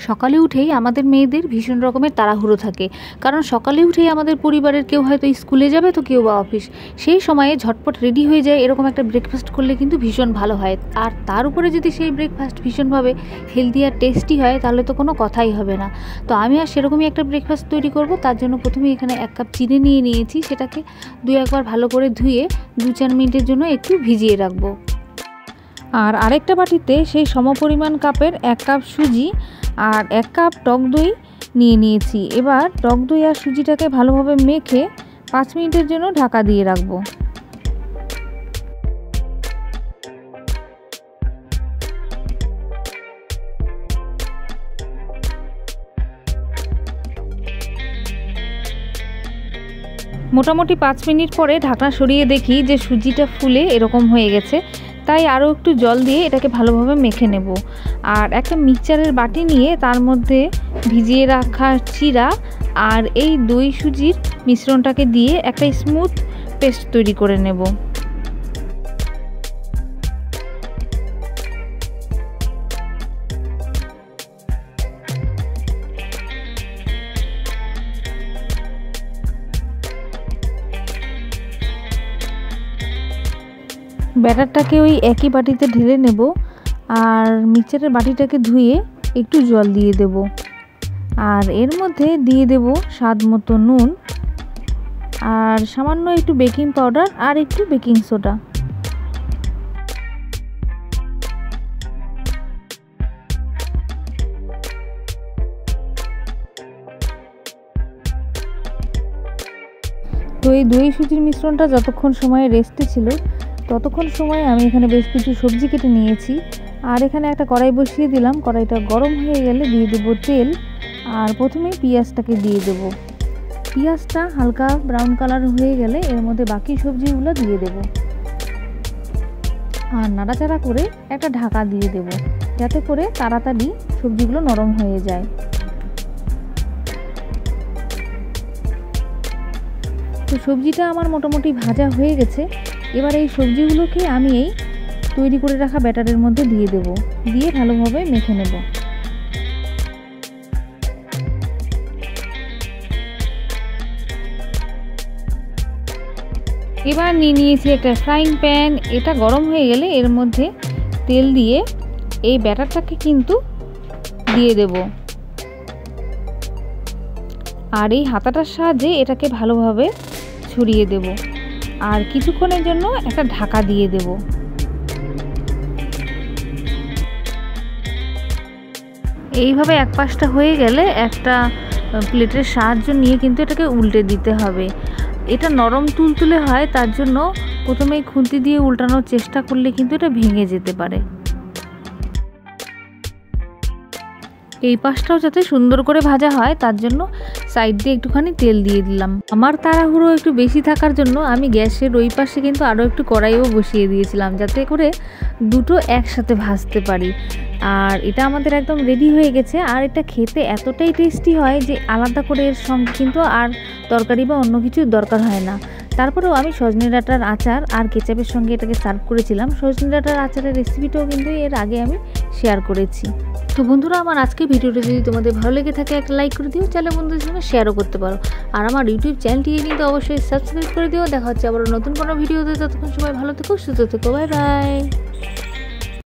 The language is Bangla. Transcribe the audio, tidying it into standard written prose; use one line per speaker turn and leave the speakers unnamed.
সকালে উঠেই আমাদের মেয়েদের ভীষণ রকমের তাড়াহুড়ো থাকে, কারণ সকালে উঠেই আমাদের পরিবারের কেউ হয়তো স্কুলে যাবে, তো কেউ বা অফিস। সেই সময়ে ঝটপট রেডি হয়ে যায় এরকম একটা ব্রেকফাস্ট করলে কিন্তু ভীষণ ভালো হয়। আর তার উপরে যদি সেই ব্রেকফাস্ট ভীষণভাবে হেলদি আর টেস্টি হয় তাহলে তো কোনো কথাই হবে না। তো আমি আর সেরকমই একটা ব্রেকফাস্ট তৈরি করব। তার জন্য প্রথমে এখানে 1 কাপ চিনি নিয়ে নিয়েছি, সেটাকে 2-1 বার ভালো করে ধুয়ে 2-4 মিনিটের জন্য একটু ভিজিয়ে রাখবো। আর আরেকটা বাটিতে সেই সমপরিমাণ কাপের 1 কাপ সুজি আর 1 কাপ টক দই নিয়ে নিয়েছি। এবার টক দই আর সুজিটাকে ভালোভাবে মেখে 5 মিনিটের জন্য ঢাকা দিয়ে রাখবো। মোটামুটি 5 মিনিট পরে ঢাকনা সরিয়ে দেখি যে সুজিটা ফুলে এরকম হয়ে গেছে, তাই আরও একটু জল দিয়ে এটাকে ভালোভাবে মেখে নেব। আর একটা মিক্সচারের বাটি নিয়ে তার মধ্যে ভিজিয়ে রাখা চিড়া আর এই দই সুজির মিশ্রণটাকে দিয়ে একটা স্মুথ পেস্ট তৈরি করে নেব। ব্যাটারটাকে ওই একই বাটিতে ঢেলে নেব আর মিক্সচারের বাটিটাকে ধুয়ে একটু জল দিয়ে দেব। আর এর মধ্যে দিয়ে দেব স্বাদ মতো নুন আর সামান্য একটু বেকিং পাউডার আর একটু বেকিং সোডা। তো এই দই সুজির মিশ্রণটা যতক্ষণ সময় রেস্টে ছিল ততক্ষণ সময় আমি এখানে বেশ কিছু সবজি কেটে নিয়েছি। আর এখানে একটা কড়াই বসিয়ে দিলাম। কড়াইটা গরম হয়ে গেলে দিয়ে দেবো তেল আর প্রথমে পেঁয়াজটাকে দিয়ে দেব। পেঁয়াজটা হালকা ব্রাউন কালার হয়ে গেলে এর মধ্যে বাকি সবজিগুলো দিয়ে দেব আর নাড়াচাড়া করে একটা ঢাকা দিয়ে দেব, যাতে করে তাড়াতাড়ি সবজিগুলো নরম হয়ে যায়। তো সবজিটা আমার মোটামুটি ভাজা হয়ে গেছে। এবার এই সবজিগুলোকে আমি এই তৈরি করে রাখা ব্যাটারের মধ্যে দিয়ে দেব, দিয়ে ভালোভাবে মেখে নেব। এবার নিয়ে নিয়েছি একটা ফ্রাইং প্যান। এটা গরম হয়ে গেলে এর মধ্যে তেল দিয়ে এই ব্যাটারটাকে কিন্তু দিয়ে দেব আর এই হাতাটার সাহায্যে এটাকে ভালোভাবে ছড়িয়ে দেব আর কিছুক্ষণের জন্য একটা ঢাকা দিয়ে দেব। এইভাবে এক পাশটা হয়ে গেলে একটা প্লেটের সাহায্য নিয়ে কিন্তু এটাকে উল্টে দিতে হবে। এটা নরম তুলতুলে হয়, তার জন্য প্রথমেই খুন্তি দিয়ে উল্টানোর চেষ্টা করলে কিন্তু এটা ভেঙে যেতে পারে। এই পাশটাও যাতে সুন্দর করে ভাজা হয় তার জন্য সাইড দিয়ে একটুখানি তেল দিয়ে দিলাম। আমার তাড়াহুড়ো একটু বেশি থাকার জন্য আমি গ্যাসের ওই পাশে কিন্তু আরও একটু কড়াইও বসিয়ে দিয়েছিলাম, যাতে করে দুটো একসাথে ভাজতে পারি। আর এটা আমাদের একদম রেডি হয়ে গেছে। আর এটা খেতে এতটাই টেস্টি হয় যে আলাদা করে এর সঙ্গে কিন্তু আর তরকারি বা অন্য কিছু দরকার হয় না। তারপরেও আমি সজনে ডাঁটার আচার আর কেচাপের সঙ্গে এটাকে সার্ভ করেছিলাম। সজনে ডাঁটার আচারের রেসিপিটাও কিন্তু এর আগে আমি শেয়ার করেছি। তো বন্ধুরা, আমার আজকে ভিডিওটা যদি তোমাদের ভালো লেগে থাকে একটা লাইক করে দিও, চাইলে বন্ধুদের সঙ্গে শেয়ারও করতে পারো। আর আমার ইউটিউব চ্যানেলটিকে কিন্তু অবশ্যই সাবস্ক্রাইব করে দিও। দেখা হচ্ছে আবার নতুন কোনো ভিডিওতে। ততক্ষণ সবাই ভালো থেকো, সুস্থ থেকো, বাই বাই।